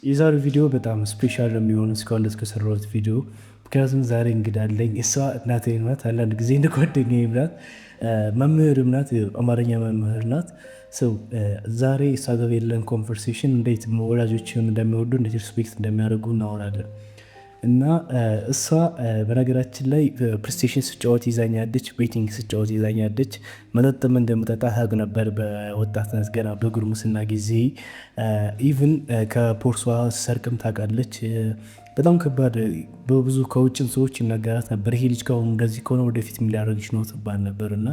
የዛሬው ቪዲዮ በጣም ስፔሻል የሚሆን እስካሁን ድረስ ከሰራሁት ቪዲዮ ምክንያቱም ዛሬ እንግዳ አለኝ። እሷ እናቴ ናት፣ አንዳንድ ጊዜ እንደ ጓደኛዬም ናት፣ መምህርም ናት፣ አማርኛ መምህር ናት። ሰው ዛሬ እሷ ጋር የለን ኮንቨርሴሽን እንዴት ወላጆችን እንደሚወዱ እንዴት ሪስፔክት እንደሚያደርጉ እናወራለን። እና እሷ በነገራችን ላይ ፕሌይስቴሽን ስጫወት ይዛኛለች፣ ቤቲንግ ስጫወት ይዛኛለች። መጠጥም እንደምጠጣ ታውቅ ነበር በወጣትነት ገና በጉርምስና ጊዜ። ኢቭን ከፖርሷ ሰርቅም ታውቃለች። በጣም ከባድ በብዙ ከውጭም ሰዎች ይነገራት ነበር፣ ይሄ ልጅ ከሆኑ እንደዚህ ከሆነ ወደፊት ሊያደርግሽ ነው ትባል ነበር። እና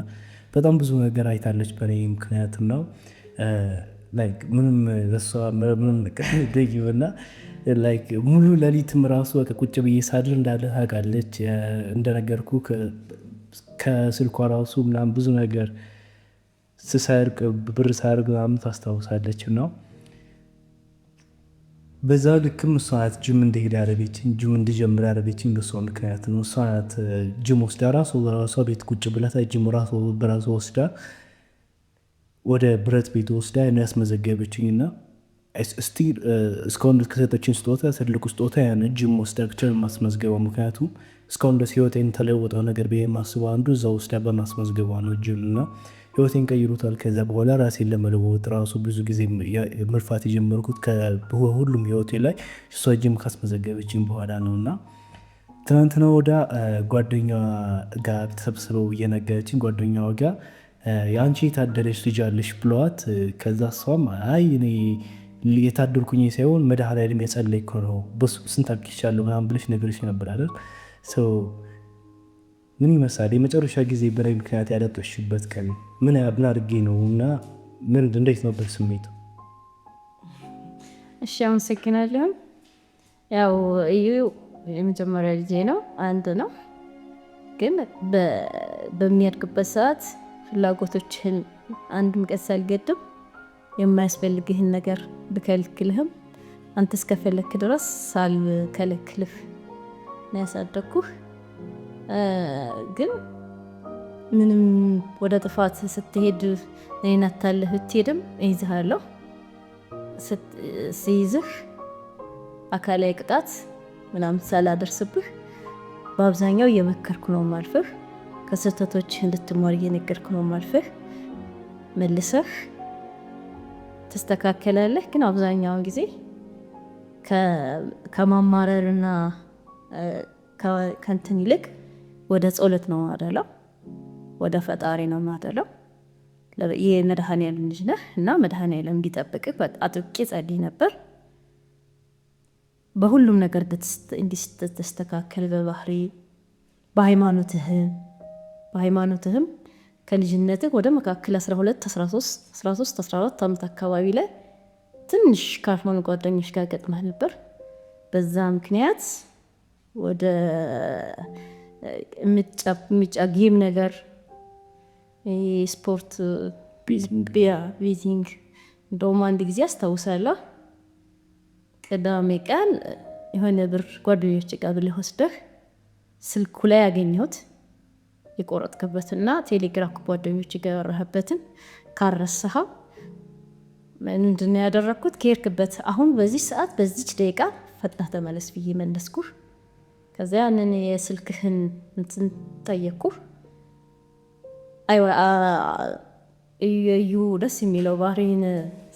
በጣም ብዙ ነገር አይታለች በእኔ ምክንያት ነው። ምንም ለሷ ምንም እና ሙሉ ሌሊትም ራሱ ቁጭ ብዬ ሳድር እንዳለ ታውቃለች። እንደነገርኩ ከስልኳ ራሱ ምናምን ብዙ ነገር ስሰርቅ ብር ሳርግ ምናምን ታስታውሳለች። ነው በዛ ልክም እሷ ናት ጅም እንደሄድ ያደረገችኝ፣ ጅም እንድጀምር ያደረገችኝ በሷ ምክንያት ነው። እሷ ናት ጅም ወስዳ ራሷ ቤት ቁጭ ብላ ጅም በራሷ ወስዳ ወደ ብረት ቤት ወስዳ ያስመዘገበችኝ። እና ስቲል እስካሁን ከሰጠችን ስጦታ ትልቁ ስጦታ ያን ጅም ወስዳ ማስመዝገቧ። ምክንያቱም እስካሁን ድረስ ህይወቴን ተለወጠው ነገር ብዬ የማስበው አንዱ እዛ ወስዳ በማስመዝገቧ ነው ጅም። እና ህይወቴን ቀይሮታል። ከዛ በኋላ ራሴን ለመለወጥ ራሱ ብዙ ጊዜ መልፋት የጀመርኩት ሁሉም ህይወቴ ላይ እሷ ጅም ካስመዘገበችኝ በኋላ ነው። እና ትናንትና ወዳ ጓደኛዋ ጋር ተሰብስበው እየነገረችኝ ጓደኛዋ ጋር የአንቺ የታደለች ልጅ አለሽ ብለዋት፣ ከዛ እሷም አይ እኔ የታደልኩኝ ሳይሆን መድኃኒዓለም የጸለይኩ ነው በሱ ስንት አግኝቻለሁ ምናምን ብለሽ ነገርሽ ነበር አይደል? ምን ይመስላል የመጨረሻ ጊዜ በላይ ምክንያት ያለጠሽበት ቀን ምን አድርጌ ነው? እና እንዴት ነበር ስሜቱ? እሺ አመሰግናለሁ። ያው እዩ የመጀመሪያ ልጄ ነው፣ አንድ ነው። ግን በሚያድግበት ሰዓት ፍላጎቶችህን አንድም ቀን ሳልገድብ የማያስፈልግህን ነገር ብከልክልህም አንተ እስከፈለክ ድረስ ሳልከለክልህ ነው ያሳደግኩህ። ግን ምንም ወደ ጥፋት ስትሄድ እኔን አታለህ ብትሄድም እይዝሃለሁ። ሲይዝህ አካላዊ ቅጣት ምናምን ሳላደርስብህ በአብዛኛው እየመከርኩ ነው ማልፈህ፣ ከስህተቶች እንድትማር እየነገርኩ ነው ማልፈህ። መልሰህ ትስተካከላለህ። ግን አብዛኛውን ጊዜ ከማማረርና ከንትን ይልቅ ወደ ጸሎት ነው ማደለው፣ ወደ ፈጣሪ ነው ማደለው። የመድኃኒዓለም ልጅ ነህ እና መድኃኒዓለም እንዲጠብቅህ አጥብቄ ጸልይ ነበር። በሁሉም ነገር እንዲስተካከል በባህሪ በሃይማኖትህም ከልጅነትህ ወደ መካከል 12 13 14 ዓመት አካባቢ ላይ ትንሽ ከአልማን ጓደኞች ጋር ገጥመህ ነበር። በዛ ምክንያት ወደ ጌም ነገር ስፖርት ቤቲንግ እንደውም አንድ ጊዜ አስታውሳለሁ፣ ቅዳሜ ቀን የሆነ ብር ጓደኞች ጋር ብለህ ወስደህ ስልኩ ላይ ያገኘሁት የቆረጥክበትና ቴሌግራም ጓደኞች ጋር ያወራህበትን ካረሳኸው ምንድን ነው ያደረግኩት? ከሄድክበት አሁን በዚህ ሰዓት በዚች ደቂቃ ፈጥነህ ተመለስ ብዬ መለስኩህ። ከዚያ ያንን የስልክህን እንትን ጠየቅኩህ። እዩ ደስ የሚለው ባህሪን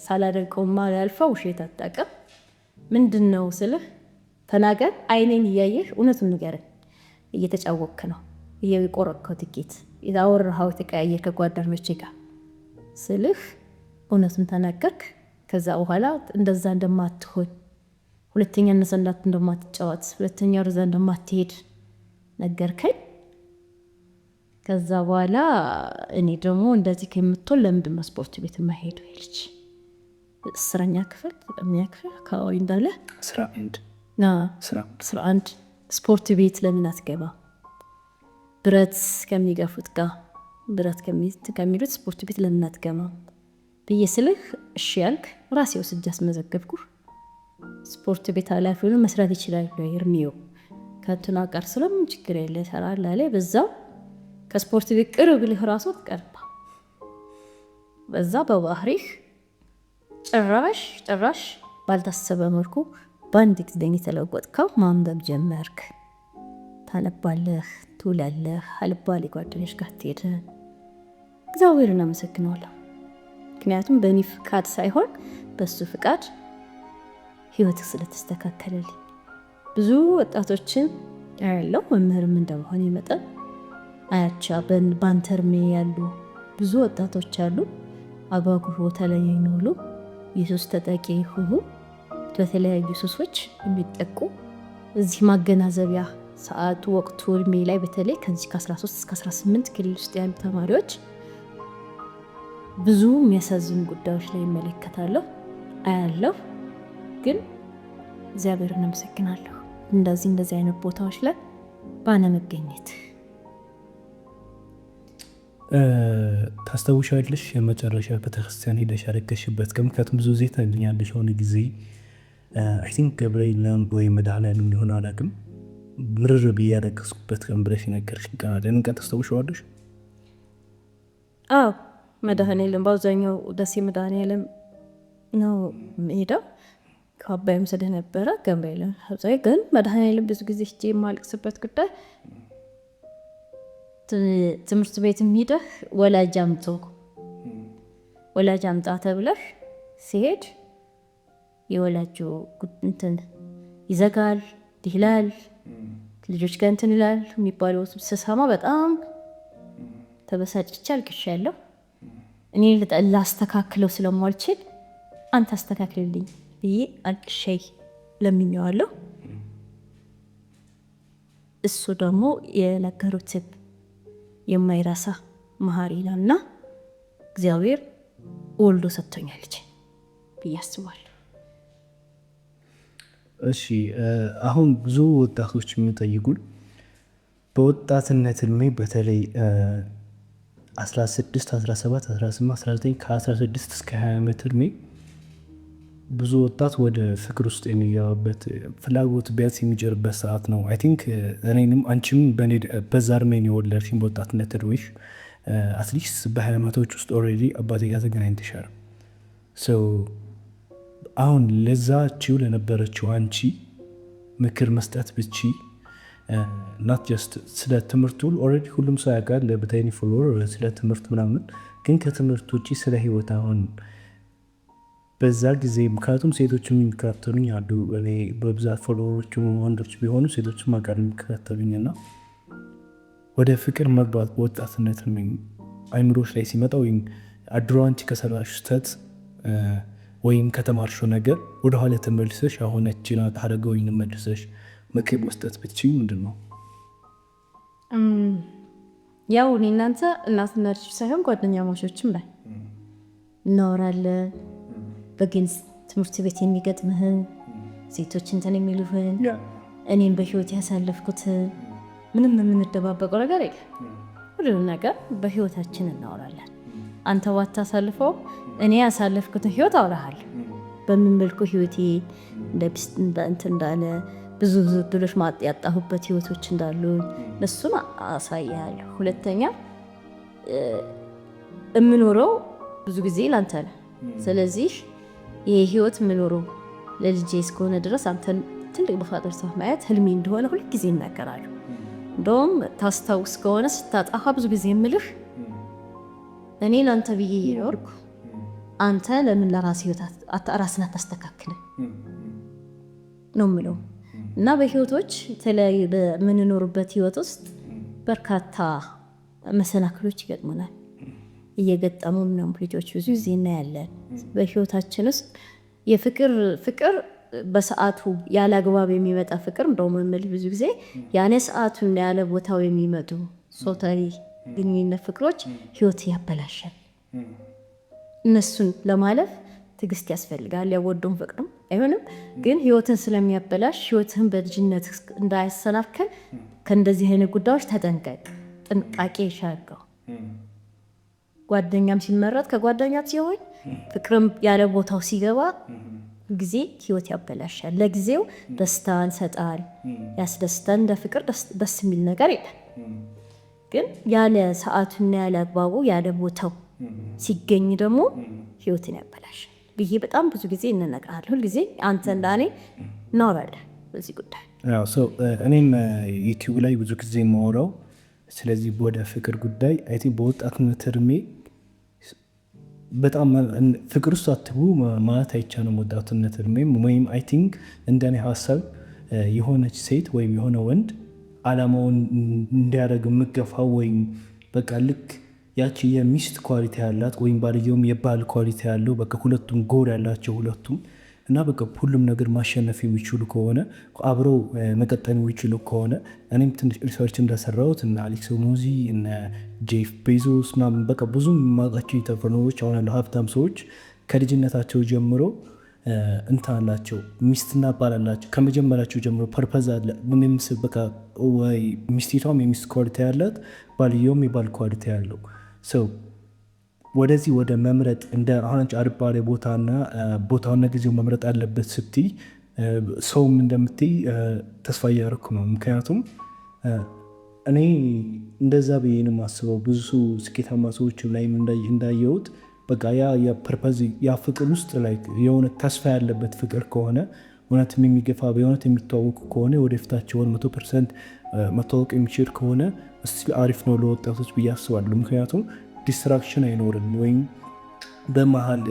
ሳላደንቀውማ ያልፈው ውሸት አታውቅም። ምንድን ነው ስልህ ተናገር፣ አይኔን እያየህ እውነቱን ንገረን። እየተጫወቅክ ነው የቆረጥከው ትኬት የታወራኸው የተቀያየር ከጓደኞቼ ጋር ስልህ እውነቱን ተናገርክ። ከዛ በኋላ እንደዛ እንደማትሆን፣ ሁለተኛ እነዛ እንደማትጫወት፣ ሁለተኛ ወደዛ እንደማትሄድ ነገርከኝ። ከዛ በኋላ እኔ ደግሞ እንደዚህ ከምትሆን ለምንድን ነው ስፖርት ቤት የማይሄዱ? ልጅ 10ኛ ክፍል 9ኛ ክፍል አካባቢ እንዳለ 11 ስፖርት ቤት ለምን አትገባ? ብረት ከሚገፉት ጋር ብረት ከሚሉት ስፖርት ቤት ለምን አትገባ ብዬ ስልህ እሺ ያልክ፣ ራሴ ወስጄ አስመዘገብኩ። ስፖርት ቤት ኃላፊውን መስራት ይችላል እርሚው ከእንትና ጋር ስለምን ችግር የለ ይሰራል አለ። በዛው ከስፖርት ቤት ቅርብ ብለህ ራሱ ትቀርባ። በዛ በባህሪህ ጭራሽ ባልታሰበ መልኩ በአንድ ጊዜ የተለወጥከው ማንበብ ጀመርክ። ታነባለህ፣ ትውላለህ፣ አልባሌ ጓደኞች ጋር ትሄዳለህ። እግዚአብሔርን አመሰግናለሁ። ምክንያቱም በእኔ ፍቃድ ሳይሆን በሱ ፍቃድ ህይወትህ ስለተስተካከለልኝ። ብዙ ወጣቶችን ያለው መምህርም እንደመሆን መጠን አያቻ በአንተ እድሜ ያሉ ብዙ ወጣቶች አሉ። አጓጉ ቦታ ላይ የሚውሉ የሱስ ተጠቂ የሆኑ በተለያዩ ሱሶች የሚጠቁ እዚህ ማገናዘቢያ ሰዓቱ ወቅቱ እድሜ ላይ በተለይ ከዚህ ከ13 እስከ 18 ክልል ውስጥ ያሉ ተማሪዎች ብዙ የሚያሳዝኑ ጉዳዮች ላይ ይመለከታለሁ፣ አያለሁ። ግን እግዚአብሔርን አመሰግናለሁ እንደዚህ አይነት ቦታዎች ላይ ባለመገኘት። ታስታውሻለሽ የመጨረሻ ቤተክርስቲያን ሄደሽ ያለቀሽበት ቀን? ምክንያቱም ብዙ ጊዜ ታገኛለሽ የሆነ ጊዜ አይ ቲንክ ገብርኤል ወይ መድኃኔዓለም ሊሆን አላውቅም ምርር ብዬ ያለቀስኩበት ቀን ብለሽ የነገርሽኝ ቀን አለ። ቀን ታስታውሻለሽ? አዎ መድኃኔዓለም በአብዛኛው ደሴ መድኃኔዓለም ነው ሄደው ከአባይም ስለነበረ ገብርኤል አብዛኛው ግን መድኃኔዓለም ብዙ ጊዜ ሄጄ የማለቅስበት ጉዳይ ትምህርት ቤትም ሄደህ ወላጅ አምጣ ተብለህ ሲሄድ የወላጁ እንትን ይዘጋል ይላል፣ ልጆች ጋር እንትን ይላል የሚባለው ስሰማ በጣም ተበሳጭቼ አልቅሻለሁ። እኔ ላስተካክለው ስለማልችል አንተ አስተካክልልኝ ብዬ አልቅሼ ለምኜዋለሁ። እሱ ደግሞ የነገሩትን የማይረሳ መሀሪ ነውና እግዚአብሔር ወልዶ ሰጥቶኛል ብዬ አስባለሁ። እሺ አሁን ብዙ ወጣቶች የሚጠይቁን በወጣትነት እድሜ በተለይ 16፣ 17፣ 18፣ 19 ከ16 እስከ 20 ዓመት እድሜ ብዙ ወጣት ወደ ፍቅር ውስጥ የሚገባበት ፍላጎት ቢያንስ የሚጀርበት ሰዓት ነው። አይ ቲንክ እኔንም አንቺም በዛ እድሜ የወለድሽኝ በወጣትነት እድሜሽ አትሊስት በ20 ዓመቶች ውስጥ ኦልሬዲ አባቴ ጋር ተገናኝተሻል። አሁን ለዛችው ለነበረችው አንቺ ምክር መስጠት ብቺ ናት ጀስት ስለ ትምህርቱ ኦልሬዲ ሁሉም ሰው ያውቃል በታይኒ ፎሎወር ስለ ትምህርት ምናምን፣ ግን ከትምህርት ውጭ ስለ ህይወት አሁን በዛ ጊዜ ምክንያቱም ሴቶችም የሚከታተሉኝ አሉ። እኔ በብዛት ፎሎወሮች ወንዶች ቢሆኑ ሴቶችም አውቃለሁ የሚከታተሉኝና ወደ ፍቅር መግባት በወጣትነት አይምሮች ላይ ሲመጣ ወይም አድሮ አንቺ ከሰራሽ ስህተት ወይም ከተማርሽው ነገር ወደኋላ ተመልሰሽ አሁን እቺና ታደርገው መልሰሽ ምክር መስጠት ብትችይ ምንድን ነው? ያው እኔ እናንተ እናትና ልጅ ሳይሆን ጓደኛሞችም ላይ እናወራለን። በግልጽ ትምህርት ቤት የሚገጥምህን ሴቶች እንትን የሚሉህን እኔን በህይወት ያሳለፍኩትን ምንም የምንደባበቀው ነገር የለም። ሁሉንም ነገር በህይወታችን እናወራለን። አንተ ባታሳልፈው እኔ ያሳለፍኩትን ህይወት አወራሃለሁ። በምን መልኩ ህይወቴ እንትን እንዳለ ብዙ ድሎች ያጣሁበት ህይወቶች እንዳሉ እሱን አሳያለሁ። ሁለተኛ የምኖረው ብዙ ጊዜ ላንተ ነው። ስለዚህ ይሄ ህይወት የምኖረው ለልጄ እስከሆነ ድረስ አንተን ትልቅ በፋጠር ሰው ማየት ህልሜ እንደሆነ ሁልጊዜ እናገራለሁ። እንደውም ታስታውስ ከሆነ ስታጣፋ ብዙ ጊዜ የምልህ እኔ ለአንተ ብዬ ይኖርኩ አንተ ለምን ለራስ ህይወት ራስን አታስተካክልም ነው የምለው። እና በህይወቶች የተለያዩ በምንኖርበት ህይወት ውስጥ በርካታ መሰናክሎች ይገጥሙናል። እየገጠሙን ነው ልጆች ብዙ ጊዜ እናያለን። በህይወታችን ውስጥ የፍቅር በሰዓቱ ያለ አግባብ የሚመጣ ፍቅር እንደውም የምልህ ብዙ ጊዜ ያኔ ሰዓቱን ያለ ቦታው የሚመጡ ሶታሪ ግንኙነት ፍቅሮች ህይወት ያበላሻል። እነሱን ለማለፍ ትዕግስት ያስፈልጋል። ያወደውን ፍቅርም አይሆንም፣ ግን ህይወትን ስለሚያበላሽ ህይወትህን በልጅነት እንዳያሰናክል ከእንደዚህ አይነት ጉዳዮች ተጠንቀቅ። ጥንቃቄ ይሻልከው። ጓደኛም ሲመረጥ ከጓደኛ ሲሆን ፍቅርም ያለ ቦታው ሲገባ ጊዜ ህይወት ያበላሻል። ለጊዜው ደስታን ሰጣል ያስደስታል። እንደ ፍቅር ደስ የሚል ነገር የለም፣ ግን ያለ ሰዓቱና ያለ አግባቡ ያለ ቦታው ሲገኝ ደግሞ ህይወትን ያበላሻል። ብዬ በጣም ብዙ ጊዜ እንነግራለን። ሁልጊዜ አንተ እንዳኔ እናወራለን በዚህ ጉዳይ። እኔም ዩቲዩብ ላይ ብዙ ጊዜ የማወራው ስለዚህ ወደ ፍቅር ጉዳይ አይ ቲንክ በወጣትነት እድሜ በጣም ፍቅር ውስጥ አትግቡ ማለት አይቻልም። ወጣትነት እድሜም ወይም አይ ቲንክ እንደኔ ሀሳብ የሆነች ሴት ወይም የሆነ ወንድ አላማውን እንዲያደርግ የምገፋው ወይም በቃ ልክ ያቺ የሚስት ኳሊቲ ያላት ወይም ባልየውም የባል ኳሊቲ ያለው በቃ ሁለቱም ጎል ያላቸው ሁለቱም እና በቃ ሁሉም ነገር ማሸነፍ የሚችሉ ከሆነ አብረው መቀጠል የሚችሉ ከሆነ እኔም ትንሽ ሪሰርች እንደሰራሁት እነ አሌክስ ሞዚ እነ ጄፍ ቤዞስ ምናምን በቃ ብዙ የማውቃቸው ኢንተርፕረነሮች አሁን ያለው ሀብታም ሰዎች ከልጅነታቸው ጀምሮ እንትን አላቸው፣ ሚስትና ባል አላቸው። ከመጀመሪያቸው ጀምሮ ፐርፐዝ አለ ምንምስል በቃ ወይ ሚስቲቷም የሚስት ኳሊቲ ያላት ባልየውም የባል ኳሊቲ ያለው ሰው ወደዚህ ወደ መምረጥ እንደ አሁን አልባሌ ቦታውና ጊዜው መምረጥ አለበት ስትይ ሰውም እንደምትይ ተስፋ እያደረኩ ነው። ምክንያቱም እኔ እንደዛ ብዬ ነው የማስበው። ብዙ ስኬታማ ሰዎች ላይ እንዳየሁት በቃ የፐርፐዝ ያ ፍቅር ውስጥ ላይ የሆነ ተስፋ ያለበት ፍቅር ከሆነ እውነትም የሚገፋ በእውነት የሚተዋወቁ ከሆነ ወደፊታቸውን 100% መታወቅ የሚችል ከሆነ እስቲ አሪፍ ነው ለወጣቶች ብዬ አስባለሁ። ምክንያቱም ዲስትራክሽን አይኖርም ወይም በመሀል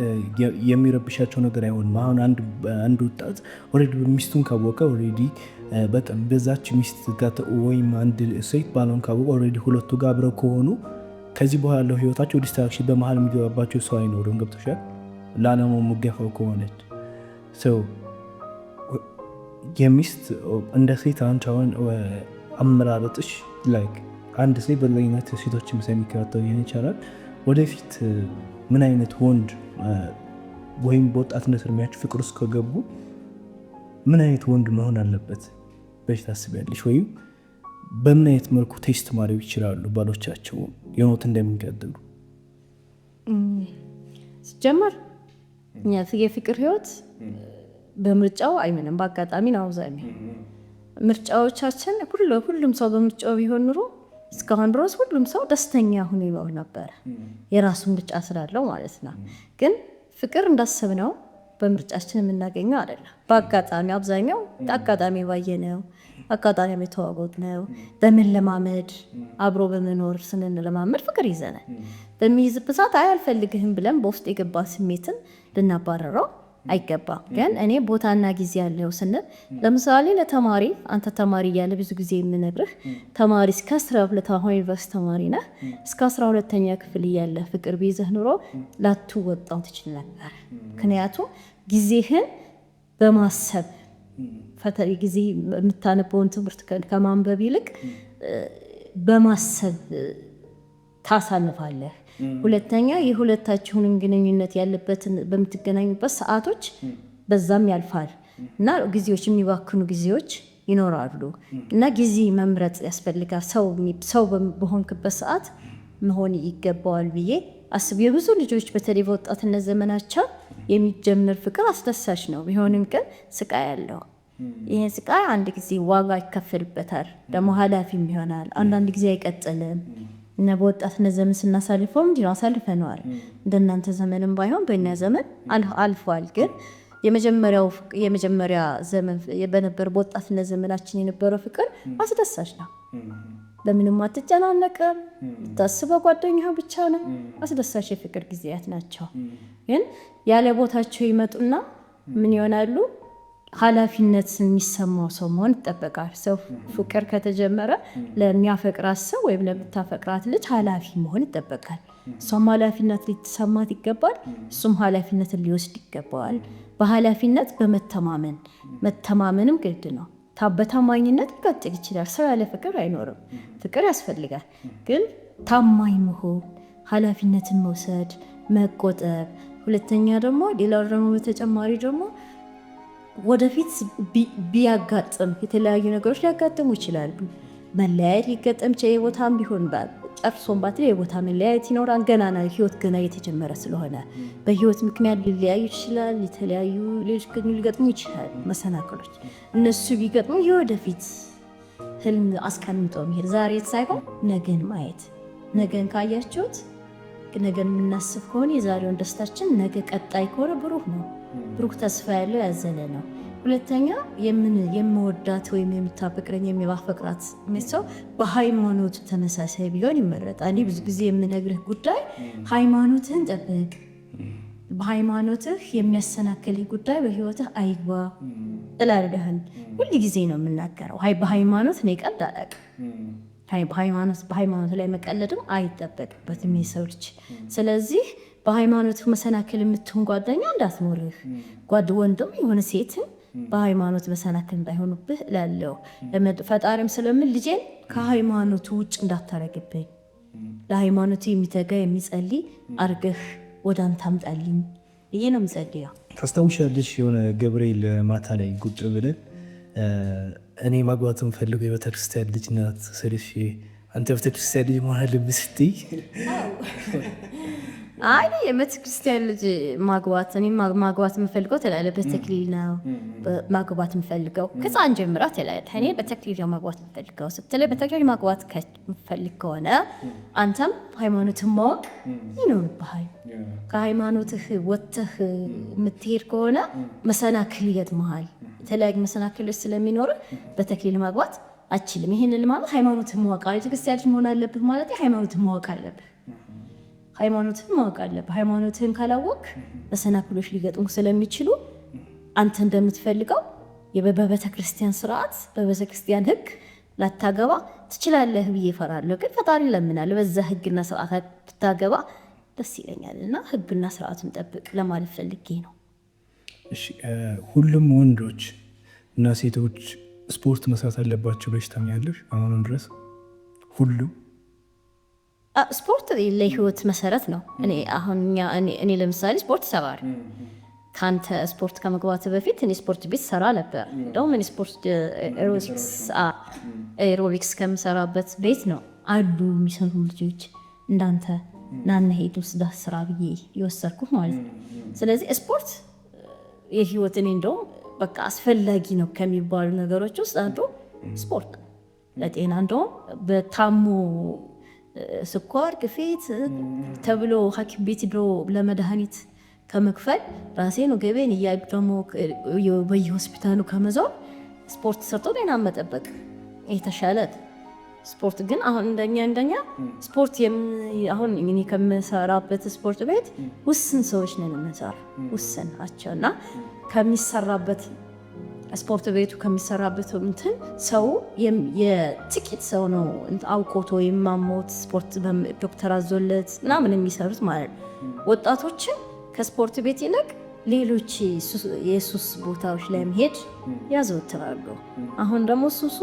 የሚረብሻቸው ነገር አይሆንም። አሁን አንድ ወጣት ኦልሬዲ ሚስቱን ካወቀ ኦልሬዲ በጣም በዛች ሚስት ጋር ወይም አንድ ሴት ባሏን ካወቀ ኦልሬዲ ሁለቱ ጋር አብረው ከሆኑ ከዚህ በኋላ ያለው ህይወታቸው ዲስትራክሽን በመሀል የሚገባባቸው ሰው አይኖርም። ገብቶሻል? ለዓላማው የምገፋው ከሆነች ሰው የሚስት እንደ ሴት አንቺ አሁን አመራረጥሽ ላይክ አንድ ሴት በላይነት ሴቶች የሚከታተሉ ይህን ይቻላል ወደፊት ምን አይነት ወንድ ወይም በወጣትነት እድሜያቸው ፍቅር ውስጥ ከገቡ ምን አይነት ወንድ መሆን አለበት ብለሽ ታስቢያለሽ? ወይም በምን አይነት መልኩ ቴስት ማድረግ ይችላሉ ባሎቻቸው የሆኑት እንደሚቀጥሉ? ሲጀመር የፍቅር ህይወት በምርጫው አይመንም፣ በአጋጣሚ ነው። አብዛኛው ምርጫዎቻችን ሁሉም ሰው በምርጫው ቢሆን ኑሮ እስካሁን ድረስ ሁሉም ሰው ደስተኛ ሆኖ ይኖር ነበር፣ የራሱን ምርጫ ስላለው ማለት ነው። ግን ፍቅር እንዳሰብነው በምርጫችን የምናገኘው አይደለም። በአጋጣሚ አብዛኛው አጋጣሚ ባየነው አጋጣሚ የተዋወቅነው በመለማመድ አብሮ በመኖር ስንለማመድ ፍቅር ይዘናል። በሚይዝበት ሰዓት አልፈልግህም ብለን በውስጥ የገባ ስሜትን ልናባረረው አይገባም። ግን እኔ ቦታና ጊዜ ያለው ስንል ለምሳሌ ለተማሪ አንተ ተማሪ እያለ ብዙ ጊዜ የምነግርህ ተማሪ እስከ 12 አሁን ዩኒቨርሲቲ ተማሪ ነህ፣ እስከ 12ኛ ክፍል እያለ ፍቅር ቢይዝህ ኑሮ ላትወጣው ትችል ነበር። ምክንያቱም ጊዜህን በማሰብ ፈተሪ ጊዜ የምታነበውን ትምህርት ከማንበብ ይልቅ በማሰብ ታሳልፋለህ። ሁለተኛ የሁለታችሁንም ግንኙነት ያለበትን በምትገናኙበት ሰዓቶች በዛም ያልፋል እና ጊዜዎች የሚባክኑ ጊዜዎች ይኖራሉ እና ጊዜ መምረጥ ያስፈልጋል። ሰው በሆንክበት ሰዓት መሆን ይገባዋል ብዬ አስብ። የብዙ ልጆች በተለይ በወጣትነት ዘመናቸው የሚጀምር ፍቅር አስደሳች ነው፣ ቢሆንም ግን ስቃይ ያለው ይሄ ስቃይ አንድ ጊዜ ዋጋ ይከፈልበታል፣ ደግሞ ኃላፊም ይሆናል። አንዳንድ ጊዜ አይቀጥልም እና በወጣትነት ዘመን ስናሳልፈው እንዲህ አሳልፈነዋል። እንደናንተ ዘመንም ባይሆን በእኛ ዘመን አልፏል። ግን የመጀመሪያ ዘመን በነበር በወጣትነት ዘመናችን የነበረው ፍቅር አስደሳች ነው። ለምንም አትጨናነቅም፣ ታስበው ጓደኛህ ብቻ ነው። አስደሳች የፍቅር ጊዜያት ናቸው። ግን ያለ ቦታቸው ይመጡና ምን ይሆናሉ? ኃላፊነት የሚሰማው ሰው መሆን ይጠበቃል። ሰው ፍቅር ከተጀመረ ለሚያፈቅራት ሰው ወይም ለምታፈቅራት ልጅ ኃላፊ መሆን ይጠበቃል። እሷም ኃላፊነት ሊተሰማት ይገባል፣ እሱም ኃላፊነትን ሊወስድ ይገባዋል። በኃላፊነት መተማመንም ግድ ነው። በታማኝነት ሊቀጥል ይችላል። ሰው ያለ ፍቅር አይኖርም። ፍቅር ያስፈልጋል፣ ግን ታማኝ መሆን፣ ኃላፊነትን መውሰድ፣ መቆጠብ። ሁለተኛ ደግሞ ሌላው ደግሞ በተጨማሪ ደግሞ ወደፊት ቢያጋጥም የተለያዩ ነገሮች ሊያጋጥሙ ይችላሉ። መለያየት ሊገጠም ይችላል። የቦታም ቢሆን ጨርሶም ባትል የቦታ መለያየት ይኖራል። ገና ነው፣ ህይወት ገና እየተጀመረ ስለሆነ በህይወት ምክንያት ሊለያዩ ይችላል። የተለያዩ ሌሎች ሊገጥሙ ይችላል መሰናክሎች። እነሱ ቢገጥሙ የወደፊት ህልም አስቀምጦ መሄድ፣ ዛሬ ሳይሆን ነገን ማየት። ነገን ካያችሁት ነገ የምናስብ ከሆነ የዛሬውን ደስታችን ነገ ቀጣይ ከሆነ ብሩህ ነው፣ ብሩህ ተስፋ ያለው ያዘለ ነው። ሁለተኛ የምወዳት ወይም የምታፈቅረኝ የሚባፈቅራት ሰው በሃይማኖቱ ተመሳሳይ ቢሆን ይመረጣል። እኔ ብዙ ጊዜ የምነግርህ ጉዳይ ሃይማኖትህን ጠብቅ፣ በሃይማኖትህ የሚያሰናክልህ ጉዳይ በህይወትህ አይግባ እላለሁኝ። ሁል ጊዜ ነው የምናገረው። በሃይማኖት እኔ ቀልድ አላውቅም። በሃይማኖት ላይ መቀለድም አይጠበቅበትም የሰው ልጅ። ስለዚህ በሃይማኖትህ መሰናክል የምትሆን ጓደኛ እንዳትኖርህ፣ ወንድም የሆነ ሴትን በሃይማኖት መሰናክል እንዳይሆኑብህ እላለሁ። ፈጣሪም ስለምን ልጄን ከሃይማኖቱ ውጭ እንዳታረግብኝ፣ ለሃይማኖቱ የሚተጋ የሚጸልይ አርገህ ወደ አንተ አምጣልኝ ብዬ ነው የምጸልየው። ታስታውሻለሽ የሆነ ገብርኤል ማታ ላይ ቁጭ ብለን እኔ ማግባት የምፈልገው የቤተክርስቲያን ልጅ ናት ስልሽ አንተ ቤተክርስቲያን ልጅ መሆን አለብህ ስትይ አይ የቤተክርስቲያን ልጅ ማግባት እኔ ማግባት የምፈልገው ትላለህ። በተክሊል ነው ማግባት የምፈልገው ከፃን ጀምራ ትላለህ። እኔ በተክሊል ነው ማግባት የምፈልገው ስትለኝ በተክሊል ማግባት ከፈልግ ከሆነ አንተም ሃይማኖትን ማወቅ ይኖርብሃል። ከሃይማኖትህ ወጥተህ የምትሄድ ከሆነ መሰናክል ይገጥመሃል። የተለያዩ መሰናክሎች ስለሚኖር በተክሊል ማግባት አችልም። ይህንን ማለት ሃይማኖትን ማወቅ አለ። ቤተክርስቲያን ልጅ መሆን አለብህ ማለት ሃይማኖትን ማወቅ አለብህ። ሃይማኖትን ማወቅ አለብህ። ሃይማኖትን ካላወቅ መሰናክሎች ሊገጥሙ ስለሚችሉ አንተ እንደምትፈልገው በቤተክርስቲያን ስርዓት በቤተክርስቲያን ሕግ ላታገባ ትችላለህ ብዬ እፈራለሁ። ግን ፈጣሪ ለምናለሁ በዛ ሕግና ስርዓት ብታገባ ደስ ይለኛል። እና ሕግና ስርዓቱን ጠብቅ ለማለት ፈልጌ ነው። ሁሉም ወንዶች እና ሴቶች ስፖርት መስራት አለባቸው ብለሽ ታምኛለሽ? አሁንም ድረስ ሁሉም ስፖርት ለህይወት መሰረት ነው። እኔ ለምሳሌ ስፖርት ሰባሪ ከአንተ ስፖርት ከመግባት በፊት እኔ ስፖርት ቤት ሰራ ነበር። እንደውም እኔ ስፖርት ኤሮቢክስ ከምሰራበት ቤት ነው አሉ የሚሰሩ ልጆች እንዳንተ ናና ሄዱ ስራ ብዬ የወሰድኩት ማለት ነው። ስለዚህ ስፖርት የህይወት እኔ እንደውም በቃ አስፈላጊ ነው ከሚባሉ ነገሮች ውስጥ አንዱ ስፖርት ነው ለጤና። እንደውም በታሞ ስኳር፣ ግፊት ተብሎ ሐኪም ቤት ሄዶ ለመድኃኒት ከመክፈል ራሴን ገቤን እያዩ ደግሞ በየሆስፒታሉ ከመዞር ስፖርት ሰርቶ ጤና መጠበቅ የተሻለ። ስፖርት ግን አሁን እንደኛ ስፖርት አሁን እኔ ከምሰራበት ስፖርት ቤት ውስን ሰዎች ነን የምንሰራ ውስን ናቸው። እና ከሚሰራበት ስፖርት ቤቱ ከሚሰራበት እንትን ሰው የጥቂት ሰው ነው አውቆት ወይም ማሞት ስፖርት ዶክተር አዞለት ምናምን የሚሰሩት ማለት ነው። ወጣቶችን ከስፖርት ቤት ይልቅ ሌሎች የሱስ ቦታዎች ላይ መሄድ ያዘወትራሉ። አሁን ደግሞ ሱሱ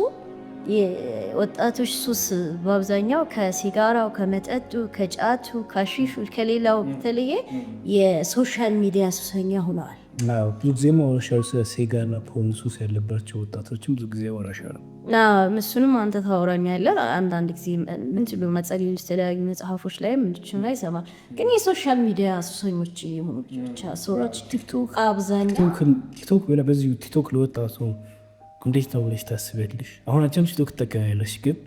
የወጣቶች ሱስ በአብዛኛው ከሲጋራው፣ ከመጠጡ፣ ከጫቱ፣ ከሺሹ ከሌላው በተለየ የሶሻል ሚዲያ ሱሰኛ ሆነዋል። ብዙ ጊዜ ወራሻሉ ሲጋራና ፖርን ሱስ ያለባቸው ወጣቶችም ብዙ ጊዜ ወራሻሉ። እሱንም አንተ ታወራኛለህ። አንዳንድ ጊዜ ምንጭሉ መጸለይ የተለያዩ መጽሐፎች ላይ ምንጭም ላይ ይሰማል። ግን የሶሻል ሚዲያ ሱሰኞች የሆኑ ብቻ ሰዎች ቲክቶክ አብዛኛው ቲክቶክ በዚሁ ቲክቶክ ለወጣቱ እንዴት ነው ብለሽ ታስቢያለሽ? አሁን አንቺም ቲክቶክ ትጠቀሚያለሽ፣ ግን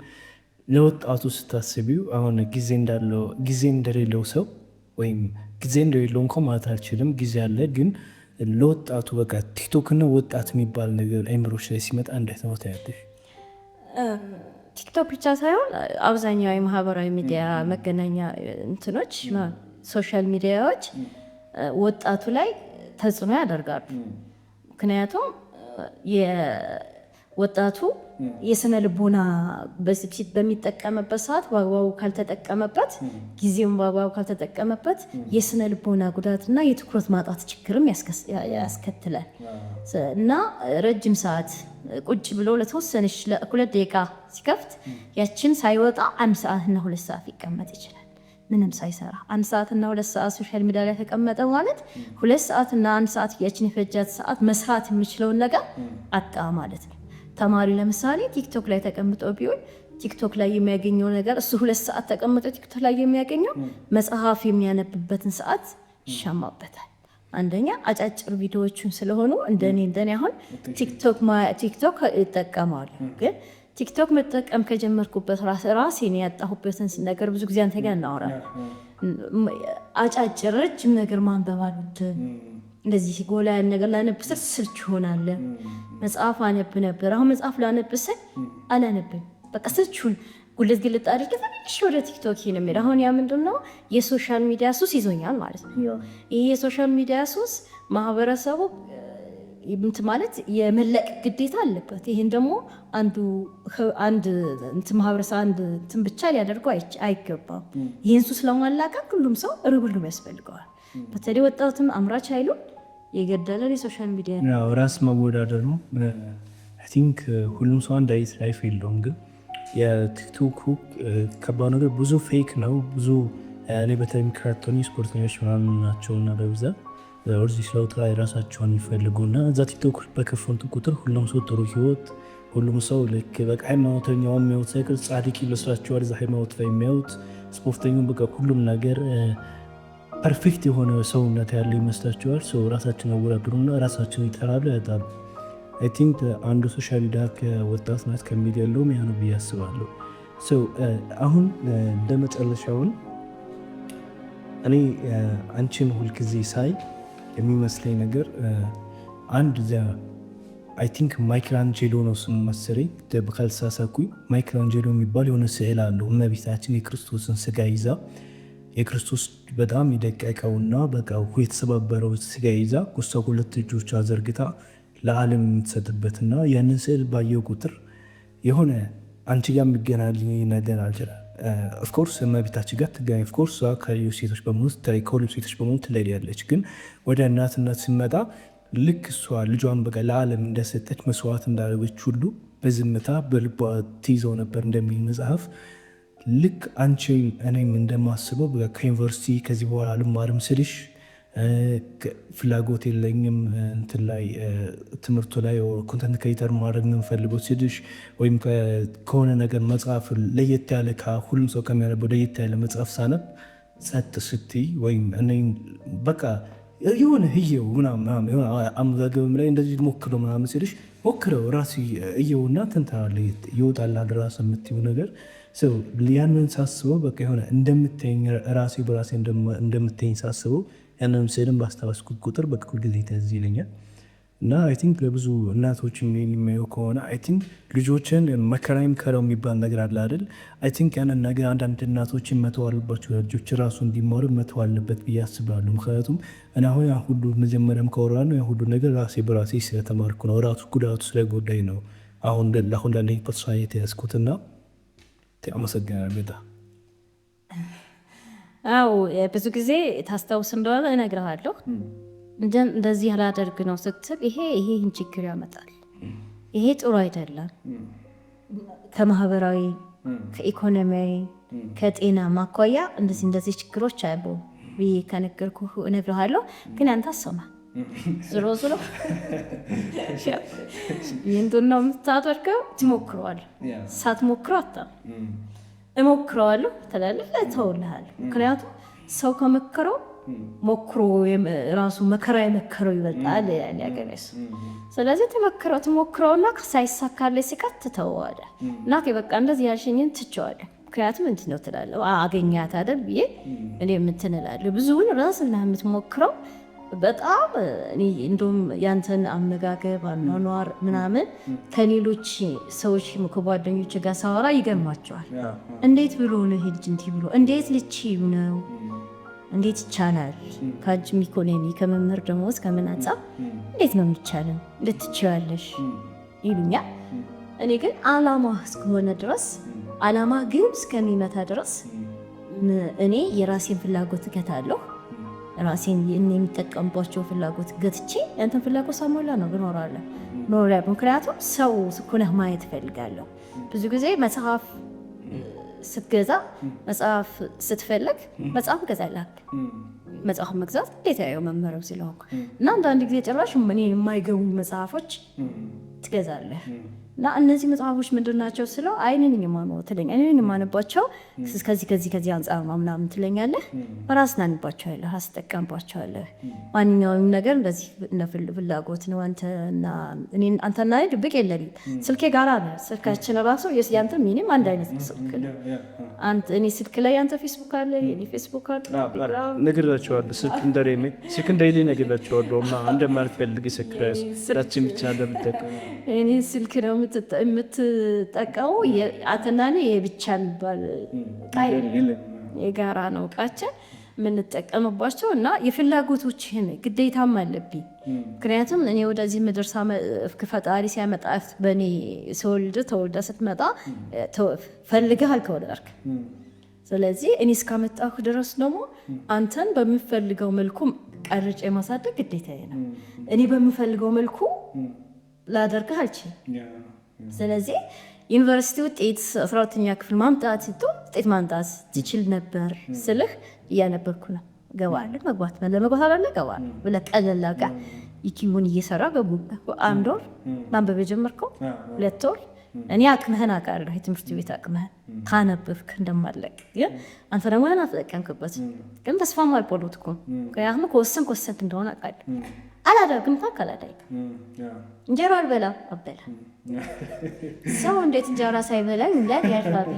ለወጣቱ ስታስቢው አሁን ጊዜ እንደሌለው ሰው ወይም ጊዜ እንደሌለው እንኳን ማለት አልችልም፣ ጊዜ አለ። ግን ለወጣቱ በቃ ቲክቶክና ወጣት የሚባል ነገር አይምሮች ላይ ሲመጣ እንዴት ነው ታያለሽ? ቲክቶክ ብቻ ሳይሆን አብዛኛው የማህበራዊ ሚዲያ መገናኛ እንትኖች ሶሻል ሚዲያዎች ወጣቱ ላይ ተጽዕኖ ያደርጋሉ። ምክንያቱም ወጣቱ የስነ ልቦና በስብሲት በሚጠቀምበት ሰዓት በአግባቡ ካልተጠቀመበት፣ ጊዜውን በአግባቡ ካልተጠቀመበት የስነ ልቦና ጉዳትና የትኩረት ማጣት ችግርም ያስከትላል እና ረጅም ሰዓት ቁጭ ብሎ ለተወሰነች ለ2 ደቂቃ ሲከፍት ያችን ሳይወጣ 1 ሰዓትና 2 ሰዓት ሊቀመጥ ይችላል ምንም ሳይሰራ። 1 ሰዓትና 2 ሰዓት ሶሻል ሚዲያ ላይ ተቀመጠ ማለት 2 ሰዓትና 1 ሰዓት ያችን የፈጃት ሰዓት መስራት የሚችለውን ነገር አጣ ማለት ነው። ተማሪ ለምሳሌ ቲክቶክ ላይ ተቀምጦ ቢሆን ቲክቶክ ላይ የሚያገኘው ነገር እሱ 2 ሰዓት ተቀምጦ ቲክቶክ ላይ የሚያገኘው መጽሐፍ የሚያነብበትን ሰዓት ይሻማበታል። አንደኛ አጫጭር ቪዲዮዎችን ስለሆኑ እንደኔ አሁን ቲክቶክ ይጠቀማሉ። ግን ቲክቶክ መጠቀም ከጀመርኩበት ራሴን ያጣሁበትን ነገር ብዙ ጊዜ አንተ ጋር እናወራለን። አጫጭር ረጅም ነገር ማንበብ አልወድም። እንደዚህ ጎላ ያን ነገር ላነብ ስል ስልች ይሆናል። መጽሐፍ አነብ ነበር። አሁን መጽሐፍ ላነብ ስል አላነብም። በቃ ስልቹን ጉልት ግልጥ አድርጌ ተመልሼ ወደ ቲክቶክ ነው የምሄድ። አሁን ያ ምንድነው የሶሻል ሚዲያ ሱስ ይዞኛል ማለት ነው። ይሄ የሶሻል ሚዲያ ሱስ ማህበረሰቡ ማለት የመለቅ ግዴታ አለበት። ይሄን ደግሞ አንድ ማህበረሰብ አንድ ብቻ ሊያደርገው አይገባም። ይህን ሱስ ለማላቀቅ ሁሉም ሰው ርብርብ ያስፈልገዋል። በተለይ ወጣቱን አምራች ኃይሉን የገደለን የሶሻል ሚዲያ ነው። ራስ መወዳደር ነው። አይ ቲንክ ሁሉም ሰው አንድ አይነት ላይፍ የለውም። ግን የቲክቶክ ከባድ ነገር ብዙ ፌክ ነው። ብዙ እኔ በተለይ የሚከታተሉ ስፖርተኞች ምናምን ናቸውና በብዛት ወርዚ ለውጥ ላይ ራሳቸውን የሚፈልጉና እዛ ቲክቶክ በከፈቱ ቁጥር ሁሉም ሰው ጥሩ ህይወት፣ ሁሉም ሰው ልክ በቃ ሃይማኖተኛው የሚያዩት ሳይቀር ጻድቅ ይመስላቸዋል። እዛ ሃይማኖት ላይ የሚያዩት ስፖርተኛው በቃ ሁሉም ነገር ፐርፌክት የሆነ ሰውነት ያለ ይመስላቸዋል። ሰው ራሳቸውን ያወዳድሩና ራሳቸውን ይጠራሉ፣ ያጣሉ። አይ ቲንክ አንዱ ሶሻል ሚዲያ ከወጣትነት ከሚል ያለውም ያ ነው ብዬ አስባለሁ። አሁን እንደ መጨረሻውን እኔ አንቺን ሁልጊዜ ሳይ የሚመስለኝ ነገር አንድ አይ ቲንክ ማይክላንጄሎ ነው ስሙ መሰለኝ፣ ካልተሳሳትኩኝ ማይክላንጄሎ የሚባል የሆነ ስዕል አለው። እመቤታችን የክርስቶስን ስጋ ይዛ የክርስቶስ በጣም የደቀቀውና በቃ የተሰባበረው ስጋ ይዛ እሷ ሁለት እጆቿ ዘርግታ ለዓለም የምትሰጥበትና ያንን ስዕል ባየው ቁጥር የሆነ አንቺ ጋር የሚገናኝ ነገር አልችላል። ኦፍኮርስ እመቤታችን ጋር ትገናኝ። ኦፍኮርስ ከሌሎች ሴቶች በሙሉ ከሁሉም ሴቶች በሙሉ ትለያለች። ግን ወደ እናትነት ሲመጣ ልክ እሷ ልጇን በቃ ለዓለም እንደሰጠች መስዋዕት እንዳደረገች ሁሉ በዝምታ በልቧ ትይዘው ነበር እንደሚል መጽሐፍ። ልክ አንቺ እኔም እንደማስበው ከዩኒቨርሲቲ ከዚህ በኋላ አልማርም ስልሽ ፍላጎት የለኝም እንትን ላይ ትምህርቱ ላይ ኮንተንት ክሬተር ማድረግ የምንፈልገው ስልሽ ወይም ከሆነ ነገር መጽሐፍ ለየት ያለ ከሁሉም ሰው ከሚያነበው ለየት ያለ መጽሐፍ ሳነብ ጸጥ ስትይ ወይም እኔ በቃ የሆነ ህየው ምናምን አመጋገብም ላይ እንደዚህ ሞክረው ምናምን ስልሽ ሞክረው ራሱ እየውና ትንታለ ይወጣል ራስ የምትይው ነገር ሰው ያንን ሳስበው በቃ የሆነ እንደምትይኝ ራሴ በራሴ እንደምትይኝ ሳስበው ያንን ስልም ባስታወስኩት ቁጥር በቃ ሁልጊዜ ትዝ ይለኛል። እና አይ ቲንክ ለብዙ እናቶች የሚያዩ ከሆነ አይ ቲንክ ልጆችን መከራይም ከረው የሚባል ነገር አለ አይደል? አይ ቲንክ ያንን ነገር አንዳንድ እናቶችን መተው አለባቸው። ልጆች ራሱ እንዲማሩ መተው አለበት ብዬ አስባለሁ። ምክንያቱም እኔ አሁን ያ ሁሉ መጀመሪያም ከወራ ነው ያ ሁሉ ነገር ራሴ በራሴ ስለተማርኩ ነው። ራሱ ጉዳቱ ስለጎዳኝ ነው አሁን ላለኝ ተስፋ የተያዝኩትና አመሰግናለሁ በጣም። አዎ ብዙ ጊዜ ታስታውስ እንደሆነ እነግርሃለሁ እንደዚህ ያላደርግ ነው ስትል ይሄን ችግር ያመጣል፣ ይሄ ጥሩ አይደለም፣ ከማህበራዊ ከኢኮኖሚያዊ ከጤና ማኳያ እንደዚህ ችግሮች አሉ ብዬ ከነገርኩህ እነግርሃለሁ። ግን አንተ አሰማ ዝሮ ይህን ነው የምታደርገው። ትሞክረዋለህ፣ ሳትሞክረው አታም እሞክረዋለሁ ትላለህ፣ እተውልሃለሁ። ምክንያቱም ሰው ከመከረው ሞክሮ ራሱ መከራ የመከረው ይበልጣል ያገኘስ። ስለዚህ ትሞክረውና ሳይሳካልህ ሲቀር ትተወዋለህ። እናቴ በቃ እንደዚህ ያልሽኝን ትቼዋለሁ ምክንያቱም እንትን ነው ትላለህ። አገኛት አይደል ብዬ እኔ እንትን እላለሁ። ብዙውን ራስና የምትሞክረው በጣም እንደውም ያንተን አመጋገብ አኗኗር ምናምን ከሌሎች ሰዎች ከጓደኞች ጋር ሳወራ ይገርማቸዋል። እንዴት ብሎ ነው ሄድ እንትን ብሎ እንዴት ልችይው ነው እንዴት ይቻላል? ከአንቺም ኢኮኖሚ ከመምህር ደሞዝ ከምናጻ እንዴት ነው የሚቻለው? ልትችያለሽ ይሉኛል። እኔ ግን አላማ እስከሆነ ድረስ አላማ ግን እስከሚመታ ድረስ እኔ የራሴን ፍላጎት እገታለሁ። ራሴን የሚጠቀምባቸው ፍላጎት ገትቼ ያንተን ፍላጎት ሳሞላ ነው ብኖራለሁ። ምክንያቱም ሰው ስኩነህ ማየት እፈልጋለሁ። ብዙ ጊዜ መጽሐፍ ስትገዛ መጽሐፍ ስትፈልግ መጽሐፍ ገዛላክ መጽሐፍ መግዛት እንዴት ያየው መመረው ሲለሆንኩ እና አንዳንድ ጊዜ ጭራሽ ምን የማይገቡ መጽሐፎች ትገዛለህ። እና እነዚህ መጽሐፎች ምንድን ናቸው ስለው አይንን የማነው ትለኝ አይንን የማነባቸው ከዚህ አንጻር ነው ምናምን ትለኛለህ። ራስን አንባቸዋለህ፣ አስጠቀምባቸዋለህ። ማንኛውም ነገር እንደዚህ ፍላጎት ነው። አንተና ድብቅ የለንም። ስልኬ ጋራ ነው። ስልካችን ራሱ ያንተ ሚኒም አንድ አይነት ስልክ ነው። እኔ ስልክ ላይ ያንተ ፌስቡክ አለ፣ የኔ ፌስቡክ አለ። ነግራቸዋለሁ። ስልክ እንደሌለ ነግራቸዋለሁ። እና እንደማልፈልግ ስልካችን ብቻ እንደምጠቀም እኔ ስልክ ነው የምትጠቀመው። አንተና እኔ የብቻ የሚባል የጋራ ነው እቃችን የምንጠቀምባቸው እና የፍላጎቶችህን ግዴታም አለብኝ። ምክንያቱም እኔ ወደዚህ ምድር ፈጣሪ ሲያመጣ በእኔ ተወልዳ ስትመጣ ፈልገህ አልከወለድክ። ስለዚህ እኔ እስካመጣሁ ድረስ ደግሞ አንተን በሚፈልገው መልኩ ቀርጬ ማሳደግ ግዴታዬ ነው። እኔ በሚፈልገው መልኩ ላደርግህ አልችልም። ስለዚህ ዩኒቨርሲቲ ውጤት 12ኛ ክፍል ማምጣት ውጤት ማምጣት ትችል ነበር ስልህ እያነበርኩ ነው። ገባለህ ለመግባት አላለ ገባለህ ብለህ ቀለል አድርገህ ዩቲዩብን እየሰራ አንድ ወር ማንበብ የጀመርከው 2 ወር እኔ አቅምህን አውቃለሁ። የትምህርት ቤት አቅምህን ካነበብክ እንደማለቅ ግን አንተ ደግሞ ያን አትጠቀምክበት። ግን ተስፋም አልቆረጥኩም። ምክንያቱም ከወሰንክ እንደሆነ አውቃለሁ። አላደርግም ካላደረግም እንጀራ አልበላም ሰው እንዴት እንጀራ ሳይበላ ይላል ያልፋል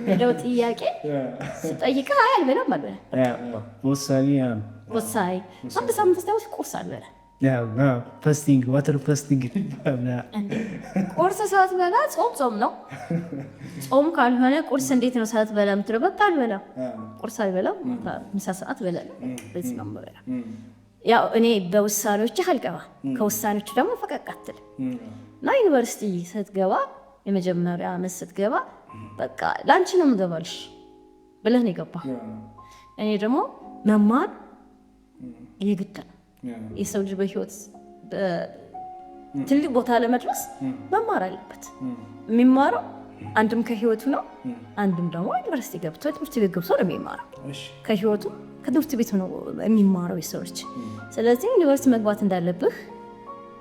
ብለው ጥያቄ ስጠይቅህ አልበላም ወሳኝ አንድ ሳምንት ተስተውስ ቁርስ አልበላም። ፋስቲንግ ዋተር ፋስቲንግ ቁርስ ሰዓት በላ ጾም ነው። ጾም ካልሆነ ቁርስ እንዴት ነው ሰዓት በላ የምትለው? በቃ አልበላም፣ ቁርስ አልበላም፣ ምሳ ሰዓት በላለሁ። በዚህ ነው የምበላው። ያው እኔ በውሳኔዎች አልገባም፣ ከውሳኔዎች ደግሞ ፈቀቅ አትልም። እና ዩኒቨርሲቲ ስትገባ የመጀመሪያ ዓመት ስትገባ በቃ ላንቺ ነው የምገባልሽ ብለህ ነው የገባህ። እኔ ደግሞ መማር የግድ ነው። የሰው ልጅ በህይወት ትልቅ ቦታ ለመድረስ መማር አለበት። የሚማረው አንድም ከህይወቱ ነው፣ አንድም ደግሞ ዩኒቨርሲቲ ገብቶ ትምህርት ቤት ገብቶ ነው የሚማረው። ከህይወቱ ከትምህርት ቤት ነው የሚማረው የሰው ልጅ። ስለዚህ ዩኒቨርሲቲ መግባት እንዳለብህ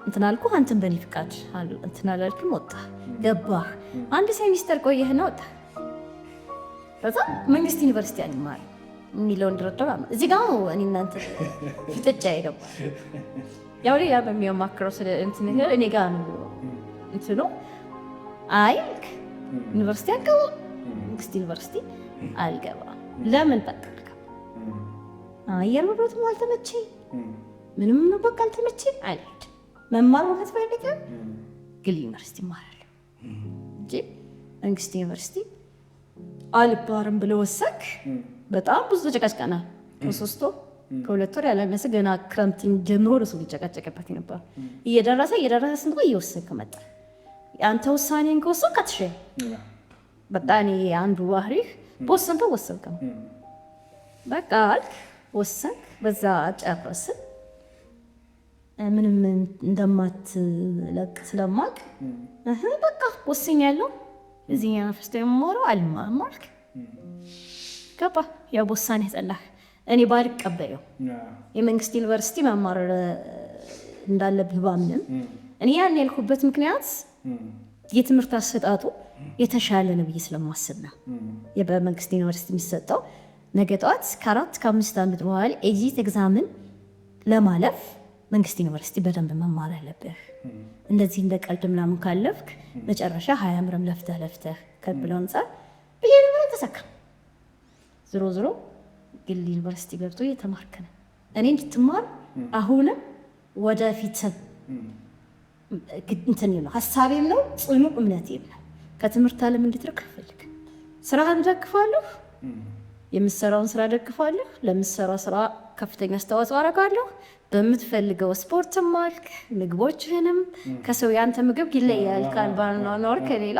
እንትን አልኩህ። አንተን በእኔ ፍቃድ እንትን አላልክም፣ ወጣህ ገባህ። አንድ ሴሚስተር ቆየህና ወጣህ። ከዛ መንግስት ዩኒቨርሲቲ አልማር የሚለውን ድረደራ እዚህ ጋር ነው እኔ እናንተ ፍጥጫ ይገባል። ያው ሌላ በሚያማክረው ስለ እንትን ነገር እኔ ጋር ነው እንትኑ አይልክ ዩኒቨርሲቲ አልገባ መንግስት ዩኒቨርሲቲ አልገባ። ለምን ጠቀልከ? አየር ወሮትም አልተመቸኝ፣ ምንም ነው በቃ አልተመቸኝ አይልክ። መማር ወከት ፈልገ ግል ዩኒቨርሲቲ ማራለሁ እንጂ መንግስት ዩኒቨርሲቲ አልባርም ብሎ ወሰክ። በጣም ብዙ ጨቃጭቀና ከ3 ወር ከ2 ወር ያላነሰ ገና ክረምት ጀምሮ ነው ሰው ጨቃጨቀበት ነበር። እየደረሰ ስንት ቆይ እየወሰንክ መጣ። አንተ ውሳኔን ከወሰንክ አትሸ በጣም አንዱ ባህሪህ ወሰንክ በቃ ወሰንክ። በዛ ጨረስን። ምንም እንደማትለቅ ስለማቅ በቃ ወስኛለሁ። እዚህ ያፈስተ የምሞረው አልማማልክ ገባ። ያው ቦሳኔ ያጸላህ እኔ ባልቀበለው የመንግስት ዩኒቨርሲቲ መማር እንዳለብህ ባምንም እኔ ያን ያልኩበት ምክንያት የትምህርት አሰጣጡ የተሻለ ነው ብዬ ስለማስብ ነው። በመንግስት ዩኒቨርሲቲ የሚሰጠው ነገ ጠዋት ከ4-5 ዓመት በኋላ ኤግዚት ኤግዛምን ለማለፍ መንግስት ዩኒቨርሲቲ በደንብ መማር አለብህ። እንደዚህ እንደ ቀልድ ምናምን ካለፍክ መጨረሻ 20 ዓመት ለፍተህ ከብለው አንፃር ብዬ ነው ተሰካ። ዝሮ ግል ዩኒቨርሲቲ ገብቶ እየተማርክ ነው። እኔ እንድትማር አሁንም ወደፊት እንትን ነው ሀሳቤም ነው ጽኑ እምነቴም ነው። ከትምህርት ዓለም እንድትርቅ ፈልግ። ስራህን ደግፋለሁ፣ የምትሰራውን ስራ ደግፋለሁ። ለምትሰራው ስራ ከፍተኛ አስተዋጽኦ አደርጋለሁ። በምትፈልገው ስፖርት ማልክ ምግቦችህንም ከሰው ያንተ ምግብ ይለያል ካልባልኖር ከሌላ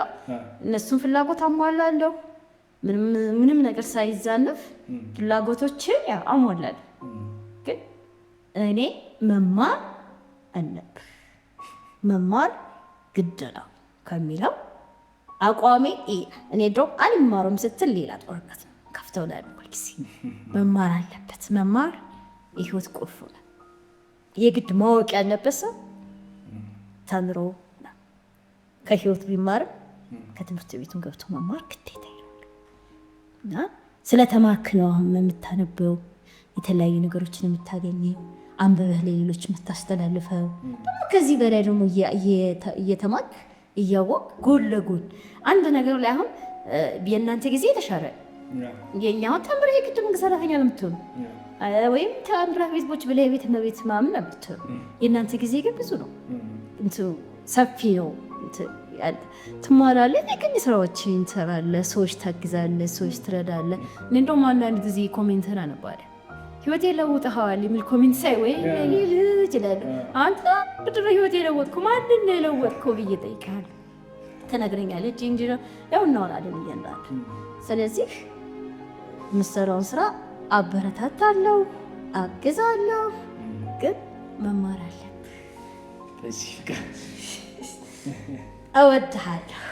እነሱን ፍላጎት አሟላለሁ። ምንም ነገር ሳይዛነፍ ፍላጎቶችን አሟላለሁ። ግን እኔ መማር አለብህ መማር ግድ ነው ከሚለው አቋሜ እኔ ድሮ አልማሩም ስትል ሌላ ጦርነት ከፍተው ላይ ጊዜ መማር አለበት። መማር የህይወት ቁልፍ ነው። የግድ ማወቅ ያለበት ሰው ተምሮ ከህይወት ቢማርም ከትምህርት ቤቱን ገብቶ መማር ግዴታ ይላል እና ስለተማርክ ነው አሁን የምታነበው የተለያዩ ነገሮችን የምታገኘው አንብበህ ለሌሎች የምታስተላልፈው ደግሞ ከዚህ በላይ ደግሞ እየተማርክ እያወቅ ጎን ለጎን አንድ ነገር ላይ አሁን የእናንተ ጊዜ የተሻለ የኛውን ተምረህ የግድ መንግስት ሰራተኛ ነው የምትሆነው ወይም ተአምራ ቤቶች ብለህ ቤት እመቤት ምናምን ነው የምትሆነው። የእናንተ ጊዜ ግን ብዙ ነው ሰፊ ነው። ትማራለህ፣ የግል ስራዎችን ትሰራለህ፣ ሰዎች ታግዛለህ፣ ሰዎች ትረዳለህ። እኔ እንደውም አንዳንድ ጊዜ ኮሜንትን አነባለሁ ህይወቴ ለውጠኸዋል የሚል ኮሜንት ሳይ ወይ ይችላል አንተ ብድረ ህይወቴ ለወጥኩ ማንን ነው የለወጥከው ብዬ እጠይቅሃለሁ። ትነግረኛለች እንጂ ያው እናወራለን እያንዳንዱ። ስለዚህ የምትሰራውን ስራ አበረታታለሁ፣ አግዛለሁ፣ ግን መማር አለብህ። እወድሃለሁ።